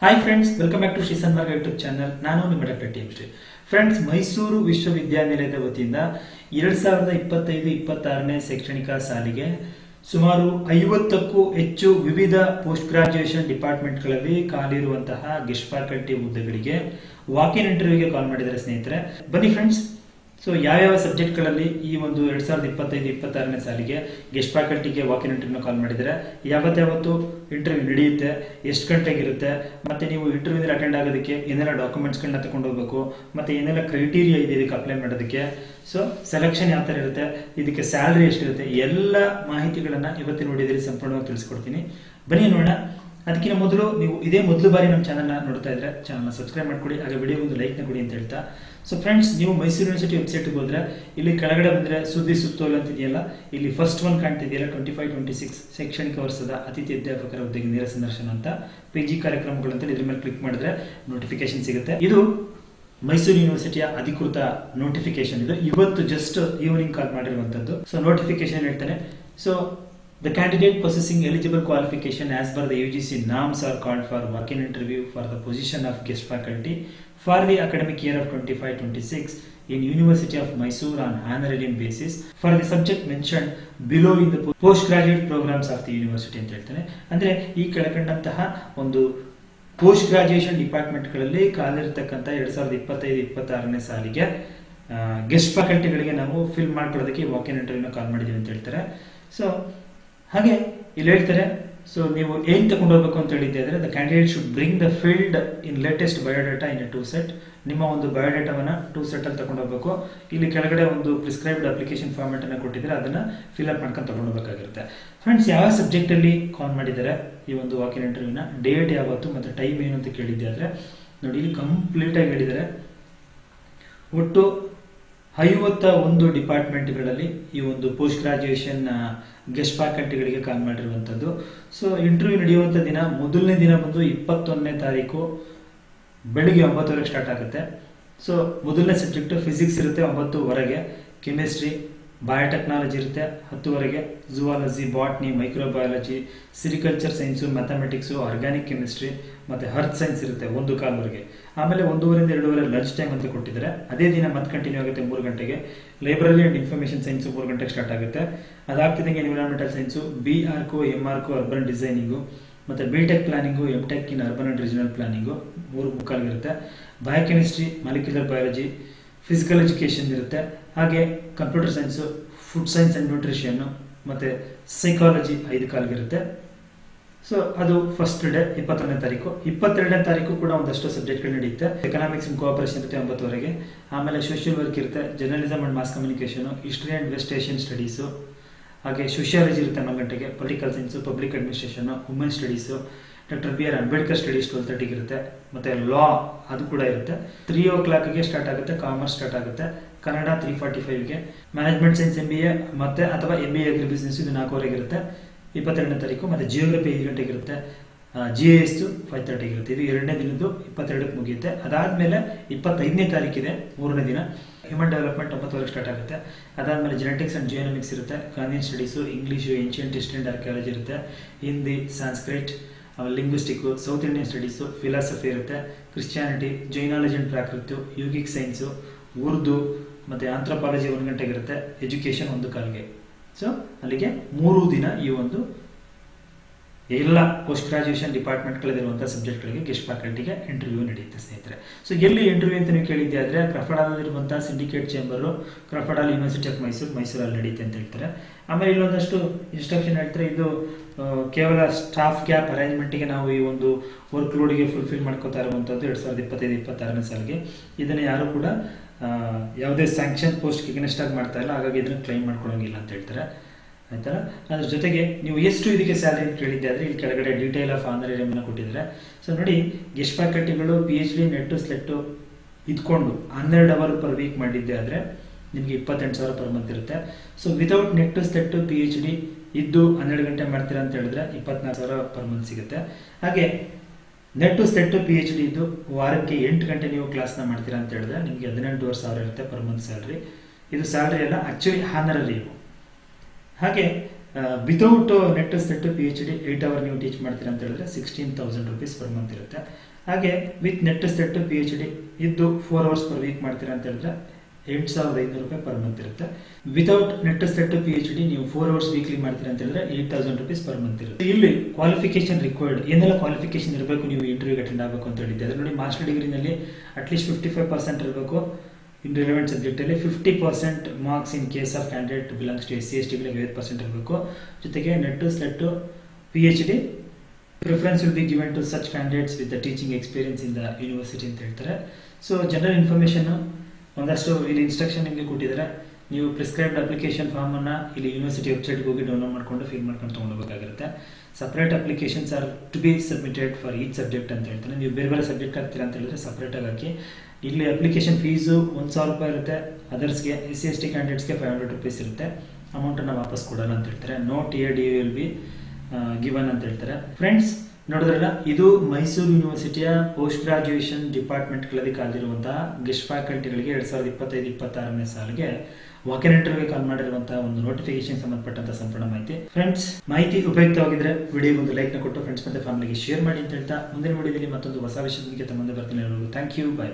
Hi friends, welcome back to Shri Sanmarga YouTube channel. ನಾನು ನಿಮ್ಮ doctor T M Shri. Friends, Mysuru ವಿಶ್ವವಿದ್ಯಾನಿಲಯದ ವತಿಯಿಂದ 2025-26ನೇ ಶೈಕ್ಷಣಿಕ ಸಾಲಿಗೆ ಸುಮಾರು 50ಕ್ಕೂ ಹೆಚ್ಚು ವಿವಿಧ ಪೋಸ್ಟ್ ಗ್ರಾಜುಯೇಷನ್ ಡಿಪಾರ್ಟ್ಮೆಂಟ್ಗಳಲ್ಲಿ ಖಾಲಿರುವಂತಹ ಗೆಸ್ಟ್ ಫ್ಯಾಕಲ್ಟಿ ಹುದ್ದೆಗಳಿಗೆ ವಾಕ್-ಇನ್ ಇಂಟರ್ವ್ಯೂಗೆ ಕಾಲ್ ಮಾಡಿದ್ದಾರೆ ಸ್ನೇಹಿತರೆ. ಬನ್ನಿ ಫ್ರೆಂಡ್ಸ್, ಸೊ ಯಾವ್ಯಾವ ಸಬ್ಜೆಕ್ಟ್ಗಳಲ್ಲಿ ಈ ಒಂದು 2025-26ನೇ ಸಾಲಿಗೆ ಗೆಸ್ಟ್ ಫ್ಯಾಕಲ್ಟಿಗೆ ವಾಕ್-ಇನ್ ಇಂಟರ್ವ್ಯೂನ ಕಾಲ್ ಮಾಡಿದ್ದಾರೆ, ಯಾವತ್ತು ಇಂಟರ್ವ್ಯೂ ನಡೆಯುತ್ತೆ, ಎಷ್ಟು ಗಂಟೆಗೆ ಇರುತ್ತೆ, ಮತ್ತೆ ನೀವು ಇಂಟರ್ವ್ಯೂ ಅಟೆಂಡ್ ಆಗೋದಕ್ಕೆ ಏನೆಲ್ಲ ಡಾಕ್ಯುಮೆಂಟ್ಸ್ಗಳನ್ನ ತಗೊಂಡು ಹೋಗ್ಬೇಕು, ಮತ್ತೆ ಏನೆಲ್ಲ ಕ್ರೈಟೀರಿಯಾ ಇದೆ ಇದಕ್ಕೆ ಅಪ್ಲೈ ಮಾಡೋದಕ್ಕೆ, ಸೊ ಸೆಲೆಕ್ಷನ್ ಯಾವ ಥರ ಇರುತ್ತೆ, ಇದಕ್ಕೆ ಸ್ಯಾಲ್ರಿ ಎಷ್ಟಿರುತ್ತೆ, ಎಲ್ಲ ಮಾಹಿತಿಗಳನ್ನ ಇವತ್ತಿನ ವಿಡಿಯೋದಲ್ಲಿ ಸಂಪೂರ್ಣವಾಗಿ ತಿಳಿಸ್ಕೊಡ್ತೀನಿ. ಬನ್ನಿ ನೋಡೋಣ. ಅದಕ್ಕಿಂತ ಮೊದಲು ನೀವು ಇದೇ ಮೊದಲು ಬಾರಿ ನಮ್ಮ ಚಾನಲ್ನ ನೋಡ್ತಾ ಇದ್ರೆ ಚಾನಲ್ನ ಸಬ್ಸ್ಕ್ರೈಬ್ ಮಾಡ್ಕೊಳ್ಳಿ, ಹಾಗೆ ವಿಡಿಯೋ ಒಂದು ಲೈಕ್ನ ಕೊಡಿ ಅಂತ ಹೇಳ್ತಾ. ಸೊ ಫ್ರೆಂಡ್ಸ್, ನೀವು ಮೈಸೂರು ಯೂನಿವರ್ಸಿಟಿ ವೆಬ್ಸೈಟ್ಗೆ ಹೋದ್ರೆ ಇಲ್ಲಿ ಕೆಳಗಡೆ ಬಂದರೆ ಸುದ್ದಿ ಸುತ್ತೋಲೆ ಅಂತಿದೆಯಲ್ಲ, ಇಲ್ಲಿ ಫಸ್ಟ್ ಒನ್ ಕಾಣ್ತಿದೆಯಲ್ಲ 25-26 ಶೈಕ್ಷಣಿಕ ವರ್ಷದ ಅತಿಥಿ ಅಧ್ಯಾಪಕರ ಹುದ್ದೆಗೆ ನೇರ ಸಂದರ್ಶನ ಅಂತ PG ಕಾರ್ಯಕ್ರಮಗಳು ಅಂತ ಇದ್ರ ಮೇಲೆ ಕ್ಲಿಕ್ ಮಾಡಿದ್ರೆ ನೋಟಿಫಿಕೇಶನ್ ಸಿಗುತ್ತೆ. ಇದು ಮೈಸೂರು ಯೂನಿವರ್ಸಿಟಿಯ ಅಧಿಕೃತ ನೋಟಿಫಿಕೇಶನ್. ಇದು ಇವತ್ತು ಜಸ್ಟ್ ಈವ್ನಿಂಗ್ ಕಾಲ್ ಮಾಡಿರುವಂತದ್ದು. ಸೊ ನೋಟಿಫಿಕೇಶನ್ ಹೇಳ್ತಾನೆ, so the candidate possessing eligible qualification as per the UGC norms are called for walk-in interview for the position of guest faculty for the academic year of 25-26 in University of Mysore on honorarium basis for the subject mentioned below in the postgraduate programs of the university ಅಂತ ಹೇಳ್ತಾನೆ. ಅಂದ್ರೆ ಈ ಕೆಳಕಂಡಂತಹ ಒಂದು post graduation ಡಿಪಾರ್ಟ್ಮೆಂಟ್ಗಳಲ್ಲಿ ಕಾಲಿರ್ತಕ್ಕಂಥ 2025-26ನೇ ಸಾಲಿಗೆ guest ಫ್ಯಾಕಲ್ಟಿಗಳಿಗೆ ನಾವು fill ಮಾಡ್ಕೊಳ್ಳೋದಕ್ಕೆ walk-in ಇಂಟರ್ವ್ಯೂನ ಕಾಲ್ ಮಾಡಿದೀವಿ ಅಂತ ಹೇಳ್ತಾರೆ. ಸೊ ಹಾಗೆ ಇಲ್ಲಿ ಹೇಳ್ತಾರೆ, ಸೊ ನೀವು ಏನ್ ತಗೊಂಡು ಹೋಗ್ಬೇಕು ಅಂತ ಹೇಳಿದ್ದೆ ಅಂದ್ರೆ the candidate should bring the field in latest biodata in 2 set. ನಿಮ್ಮ ಒಂದು ಬಯೋಡೇಟಾವನ್ನ 2 ಸೆಟ್ ಅಲ್ಲಿ ತಗೊಂಡು ಹೋಗ್ಬೇಕು. ಇಲ್ಲಿ ಕೆಳಗಡೆ ಒಂದು ಪ್ರಿಸ್ಕ್ರೈಬ್ಡ್ ಅಪ್ಲಿಕೇಶನ್ ಫಾರ್ಮೆಟ್ ಅನ್ನ ಕೊಟ್ಟಿದ್ರೆ ಅದನ್ನ ಫಿಲ್ ಅಪ್ ಮಾಡ್ಕೊಂಡು ತಗೊಂಡು ಹೋಗಬೇಕಾಗಿರುತ್ತೆ. ಫ್ರೆಂಡ್ಸ್, ಯಾವ ಸಬ್ಜೆಕ್ಟ್ ಅಲ್ಲಿ ಕಾಲ್ ಮಾಡಿದ್ದಾರೆ ಈ ಒಂದು ವಾಕ್-ಇನ್ ಇಂಟರ್ವ್ಯೂನ, ಡೇಟ್ ಯಾವತ್ತು ಮತ್ತೆ ಟೈಮ್ ಏನು ಅಂತ ಕೇಳಿದ್ದೆ ಆದ್ರೆ ನೋಡಿ, ಇಲ್ಲಿ ಕಂಪ್ಲೀಟ್ ಆಗಿ ಹೇಳಿದ್ದಾರೆ. ಒಟ್ಟು 51 ಡಿಪಾರ್ಟ್ಮೆಂಟ್ಗಳಲ್ಲಿ ಈ ಒಂದು ಪೋಸ್ಟ್ ಗ್ರಾಜುಯೇಷನ್ ಗೆಸ್ಟ್ ಫ್ಯಾಕಲ್ಟಿಗಳಿಗೆ ಕಾಲ್ ಮಾಡಿರುವಂಥದ್ದು. ಸೊ ಇಂಟರ್ವ್ಯೂ ನಡೆಯುವಂಥ ದಿನ, ಮೊದಲನೇ ದಿನ ಬಂದು 21ನೇ ತಾರೀಕು ಬೆಳಿಗ್ಗೆ 9 ಸ್ಟಾರ್ಟ್ ಆಗುತ್ತೆ. ಸೊ ಮೊದಲನೇ ಸಬ್ಜೆಕ್ಟ್ ಫಿಸಿಕ್ಸ್ ಇರುತ್ತೆ 9:00, ಕೆಮಿಸ್ಟ್ರಿ, ಬಯೋಟೆಕ್ನಾಲಜಿ ಇರುತ್ತೆ 10:00, zoology, botany, microbiology, sericulture science, mathematics, organic chemistry ಮತ್ತೆ ಹರ್ತ್ ಸೈನ್ಸ್ ಇರುತ್ತೆ 1:15. ಆಮೇಲೆ 1:30 ಇಂದ 2:30 ಲಂಚ್ ಟೈಮ್ ಅಂತ ಕೊಟ್ಟಿದ್ದಾರೆ. ಅದೇ ದಿನ ಮತ್ತೆ ಕಂಟಿನ್ಯೂ ಆಗುತ್ತೆ 3 ಗಂಟೆಗೆ. ಲೈಬ್ರರಿ ಅಂಡ್ ಇನ್ಫಾರ್ಮೇಶನ್ ಸೈನ್ಸು 3 ಗಂಟೆಗೆ ಸ್ಟಾರ್ಟ್ ಆಗುತ್ತೆ. ಅದಾಗ್ತಿದ್ದಂಗೆ environmental science, BArc, MArc, urban designing, ಮತ್ತೆ BTech planning, MTech in urban and regional planning 3:45 ಇರುತ್ತೆ. Biochemistry, molecular biology, physical education ಇರುತ್ತೆ. ಹಾಗೆ computer science, food science and nutrition ಮತ್ತೆ ಸೈಕಾಲಜಿ 5:15 ಇರುತ್ತೆ. So ಅದು ಫಸ್ಟ್ ಡೇ 21ನೇ ತಾರೀಕು. 22ನೇ ತಾರೀಕು ಕೂಡ ಒಂದಷ್ಟು ಸಬ್ಜೆಕ್ಟ್ಗಳು ನಡೆಯುತ್ತೆ. ಎಕನಾಮಿಕ್ಸ್ ಅಂಡ್ ಕೋಆಪರೇಷನ್ ಇರುತ್ತೆ 9:00. ಆಮೇಲೆ ಸೋಷಿಯಲ್ ವರ್ಕ್ ಇರುತ್ತೆ, journalism and mass communication, history and West Asian studies, ಹಾಗೆ ಸೋಷಿಯಾಲಜಿ ಇರುತ್ತೆ 4 ಗಂಟೆಗೆ, political science, public administration, women studies, doctor BR Ambedkar studies 12:30 ಇರುತ್ತೆ. ಮತ್ತೆ ಲಾ ಅದು ಕೂಡ ಇರುತ್ತೆ. 3:00 ಸ್ಟಾರ್ಟ್ ಆಗುತ್ತೆ. ಕಾಮರ್ಸ್ ಸ್ಟಾರ್ಟ್ ಆಗುತ್ತೆ. ಕನ್ನಡ 3:45ಗೆ. ಮ್ಯಾನೇಜ್ಮೆಂಟ್ ಸೈನ್ಸ್ MBA ಮತ್ತೆ ಅಥವಾ MBA ಅಗ್ರಿ ಬಿಸ್ನೆಸ್ ಇದು 4:00 ಇರುತ್ತೆ 22ನೇ ತಾರೀಕು. ಮತ್ತೆ ಜಿಯೋಗ್ರಫಿ 5 ಗಂಟೆಗೆ ಇರುತ್ತೆ. GIS 5:30 ಇರುತ್ತೆ. ಇದು 2ನೇ ದಿನದ್ದು 22ಕ್ಕೆ ಮುಗಿಯುತ್ತೆ. ಅದಾದ್ಮೇಲೆ 25ನೇ ತಾರೀಕಿದೆ 3ನೇ ದಿನ. ಹ್ಯೂಮನ್ ಡೆವಲಪ್ಮೆಂಟ್ 9:00 ಸ್ಟಾರ್ಟ್ ಆಗುತ್ತೆ. ಅದಾದ್ಮೇಲೆ ಜೆನೆಟಿಕ್ಸ್ ಅಂಡ್ ಜಿಯೋನಮಿಕ್ಸ್ ಇರುತ್ತೆ. Gandhian studies, English, ancient history and archaeology ಇರುತ್ತೆ. Hindi, Sanskrit, linguistic, South Indian studies, philosophy ಇರುತ್ತೆ. Christianity, Jainology and Prakrit, yogic science, Urdu ಮತ್ತೆ ಆಂಥ್ರೋಪಾಲಜಿ 1 ಗಂಟೆಗೆ ಇರುತ್ತೆ. ಎಜುಕೇಶನ್ 1:15. ಸೊ ಅಲ್ಲಿಗೆ 3 ದಿನ ಈ ಒಂದು ಎಲ್ಲ ಪೋಸ್ಟ್ ಗ್ರಾಜುಯೇಷನ್ ಡಿಪಾರ್ಟ್ಮೆಂಟ್ಗಳಲ್ಲಿರುವಂತಹ ಸಬ್ಜೆಕ್ಟ್ಗಳಿಗೆ ಗೆಸ್ಟ್ ಫ್ಯಾಕಲ್ಟಿಗೆ ಇಂಟರ್ವ್ಯೂ ನಡೆಯುತ್ತೆ ಸ್ನೇಹಿತರೆ. ಸೊ ಎಲ್ಲಿ ಇಂಟರ್ವ್ಯೂ ಅಂತ ನೀವು ಕೇಳಿದ್ದೆ ಆದರೆ ಕ್ರಫರ್ಡಾಲಲ್ಲಿರುವಂತಹ ಸಿಂಡಿಕೇಟ್ ಚೇಂಬರು, ಕ್ರಫರ್ಡಾಲ್ ಯೂನಿವರ್ಸಿಟಿ ಆಫ್ ಮೈಸೂರಲ್ಲಿ ನಡೆಯುತ್ತೆ ಅಂತ ಹೇಳ್ತಾರೆ. ಆಮೇಲೆ ಇಲ್ಲೊಂದಷ್ಟು ಇನ್ಸ್ಟ್ರಕ್ಷನ್ ಹೇಳ್ತಾರೆ, ಇದು ಕೇವಲ ಸ್ಟಾಫ್ ಗ್ಯಾಪ್ ಅರೇಂಜ್ಮೆಂಟ್ಗೆ ನಾವು ಈ ಒಂದು ವರ್ಕ್ ಲೋಡಿಗೆ ಫುಲ್ಫಿಲ್ ಮಾಡ್ಕೋತಾ ಇರುವಂಥದ್ದು 2025-26ನೇ ಸಾಲಿಗೆ. ಇದನ್ನು ಯಾರು ಕೂಡ ಯಾವುದೇ ಸ್ಯಾಂಕ್ಷನ್ ಪೋಸ್ಟ್ಗೆ ಎಗನೆಸ್ಟ್ ಆಗಿ ಮಾಡ್ತಾ ಇಲ್ಲ, ಹಾಗಾಗಿ ಇದನ್ನು ಕ್ಲೈಮ್ ಮಾಡ್ಕೊಳಂಗಿಲ್ಲ ಅಂತ ಹೇಳ್ತಾರೆ. ಆಯ್ತಲ್ಲ. ಅದ್ರ ಜೊತೆಗೆ ನೀವು ಎಷ್ಟು ಇದಕ್ಕೆ ಸ್ಯಾಲರಿ ಅಂತ ಕೇಳಿದ್ದೆ ಆದರೆ ಇಲ್ಲಿ ಕೆಳಗಡೆ ಡೀಟೇಲ್ ಆಫ್ ಆನರೇರಿಯಂ ಕೊಟ್ಟಿದ್ದಾರೆ. ಸೊ ನೋಡಿ, ಗೆಸ್ಟ್ ಫ್ಯಾಕಲ್ಟಿಗಳು PhD ನೆಟ್ಟು ಸ್ಲೆಟ್ಟು ಇದ್ಕೊಂಡು 12 ಅವರ್ ಪರ್ ವೀಕ್ ಮಾಡಿದ್ದೆ ಆದರೆ ನಿಮಗೆ 28,000 ಪರ್ ಮಂತ್ ಇರುತ್ತೆ. ಸೊ ವಿತೌಟ್ ನೆಟ್ಟು ಸ್ಲೆಟ್ಟು PhD ಇದ್ದು 12 ಗಂಟೆ ಮಾಡ್ತೀರಾ ಅಂತ ಹೇಳಿದ್ರೆ 24,000 ಪರ್ ಮಂತ್ ಸಿಗುತ್ತೆ. ಹಾಗೆ ನೆಟ್ಟು ಸ್ಲೆಟ್ಟು PhD ಇದ್ದು ವಾರಕ್ಕೆ 8 ಗಂಟೆ ನೀವು ಕ್ಲಾಸ್ನ ಮಾಡ್ತೀರಾ ಅಂತ ಹೇಳಿದ್ರೆ ನಿಮಗೆ 18,500 ಇರುತ್ತೆ ಪರ್ ಮಂತ್ ಸ್ಯಾಲ್ರಿ. ಇದು ಸ್ಯಾಲ್ರಿ ಎಲ್ಲ ಆಕ್ಚುಲಿ ಹಾನರರಿಯಂ. ಹಾಗೆ without net set PhD 8 hour ನೀವು ಟೀಚ್ ಮಾಡ್ತೀರಾ ಅಂತ ಹೇಳಿದ್ರೆ 16,000 rupees per month ಇರುತ್ತೆ. ಹಾಗೆ ವಿತ್ ನೆಟ್ ಸೆಟ್ PhD ಇದ್ದು 4 hours per week ಮಾಡ್ತೀರಾ ಅಂತ ಹೇಳಿದ್ರೆ 8,500 ರೂಪಾಯಿ ಪರ್ ಮಂತ್ ಇರುತ್ತೆ. ವಿತೌಟ್ ನೆಟ್ ಸೆಟ್ PhD ನೀವು 4 hours ವೀಕ್ಲಿ ಮಾಡ್ತೀರಾ ಅಂತ ಹೇಳಿದ್ರೆ 8,000 rupees per month ಇರುತ್ತೆ. ಇಲ್ಲಿ ಕ್ವಾಲಿಫಿಕೇಶನ್ ರಿಕ್ವೈರ್ಡ್ ಏನೆಲ್ಲ ಕ್ವಾಲಿಫಿಕೇಶನ್ ಇರಬೇಕು ನೀವು ಇಂಟರ್ವ್ಯೂಗೆ ಅಟೆಂಡ್ ಆಗಬೇಕು ಅಂತ ಹೇಳಿದ್ದೆ. ಅದ್ರ ನೋಡಿ ಮಾಸ್ಟರ್ ಡಿಗ್ರಿನಲ್ಲಿ ಅಟ್ಲೀಸ್ಟ್ 55% ಇರಬೇಕು ಇನ್ ರಿಲೆವೆಂಟ್ ಸಬ್ಜೆಕ್ಟ್ ಅಲ್ಲಿ, 50% marks in case of candidate belongs to SC ST ಗಳಿಗೆ 50% ಇರಬೇಕು. ಜೊತೆಗೆ net slet PhD preference will be given to such candidates with the teaching experience in the university ಅಂತ ಹೇಳ್ತಾರೆ. ಸೊ ಜನರಲ್ ಇನ್ಫಾರ್ಮೇಶನ್ ಒಂದಷ್ಟು ಇಲ್ಲಿ instruction ನಿಮಗೆ ಕೊಟ್ಟಿದ್ದಾರೆ. ನೀವು ಪ್ರಿಸ್ಕ್ರೈಬ್ಡ್ ಅಪ್ಲಿಕೇಶನ್ ಫಾರ್ಮ್ ಅನ್ನ ಇಲ್ಲಿ ಯೂನಿವರ್ಸಿಟಿ ವೆಬ್ಸೈಟ್ಗೆ ಹೋಗಿ ಡೌನ್ಲೋಡ್ ಮಾಡ್ಕೊಂಡು ಫಿಲ್ ಮಾಡ್ಕೊಂಡು ತಗೊಂಡೋಗಬೇಕಾಗಿರುತ್ತೆ. Separate applications are to be submitted for each subject ಅಂತ ಹೇಳ್ತಾರೆ. ನೀವು ಬೇರೆ ಬೇರೆ ಸಬ್ಜೆಕ್ಟ್ ಹಾಕ್ತೀರಾ ಅಂತ ಹೇಳಿದ್ರೆ ಸಪರೇಟ್ ಆಗಿ ಹಾಕಿ. ಇಲ್ಲಿ ಅಪ್ಲಿಕೇಶನ್ ಫೀಸು 1,000 ರೂಪಾಯಿ ಇರುತ್ತೆ. ಅದರ್ಸ್ಗೆ SC ST ಕ್ಯಾಂಡಿಡೇಟ್ಸ್ಗೆ 500 rupees ಇರುತ್ತೆ. ಅಮೌಂಟನ್ನು ವಾಪಸ್ ಕೊಡಲ್ಲ ಅಂತ ಹೇಳ್ತಾರೆ. No TAD will be given ಅಂತ ಹೇಳ್ತಾರೆ. ಫ್ರೆಂಡ್ಸ್ ನೋಡಿದ್ರಲ್ಲ, ಇದು ಮೈಸೂರು ಯೂನಿವರ್ಸಿಟಿಯ ಪೋಸ್ಟ್ ಗ್ರಾಜುಯೇಷನ್ ಡಿಪಾರ್ಟ್ಮೆಂಟ್ಗಳಲ್ಲಿ ಕಾದಿರುವಂತಹ ಗೆಸ್ಟ್ ಫ್ಯಾಕಲ್ಟಿಗಳಿಗೆ 2025-26ನೇ ಸಾಲಿಗೆ ವಾಕಿನ್ ಇಂಟರ್ವ್ಯೂಗೆ ಕಾಲ್ ಮಾಡಿರುವಂತಹ ಒಂದು ನೋಟಿಫಿಕೇಶನ್ ಸಂಬಂಧಪಟ್ಟಂತ ಸಂಪೂರ್ಣ ಮಾಹಿತಿ. ಫ್ರೆಂಡ್ಸ್, ಮಾಹಿತಿ ಉಪಯುಕ್ತವಾಗಿದ್ರೆ ವಿಡಿಯೋಗೆ ಒಂದು ಲೈಕ್ ನ ಕೊಟ್ಟು ಫ್ರೆಂಡ್ಸ್ ಮತ್ತೆ ಫ್ಯಾಮಿಲಿಗೆ ಶೇರ್ ಮಾಡಿ ಅಂತ ಹೇಳ್ತಾ ಮುಂದಿನ ವಿಡಿಯೋದಲ್ಲಿ ಮತ್ತೊಂದು ಹೊಸ ವಿಷಯದೊಂದಿಗೆ ತಮ್ಮ ಮುಂದೆ ಬರ್ತೀನಿ. Thank you, by.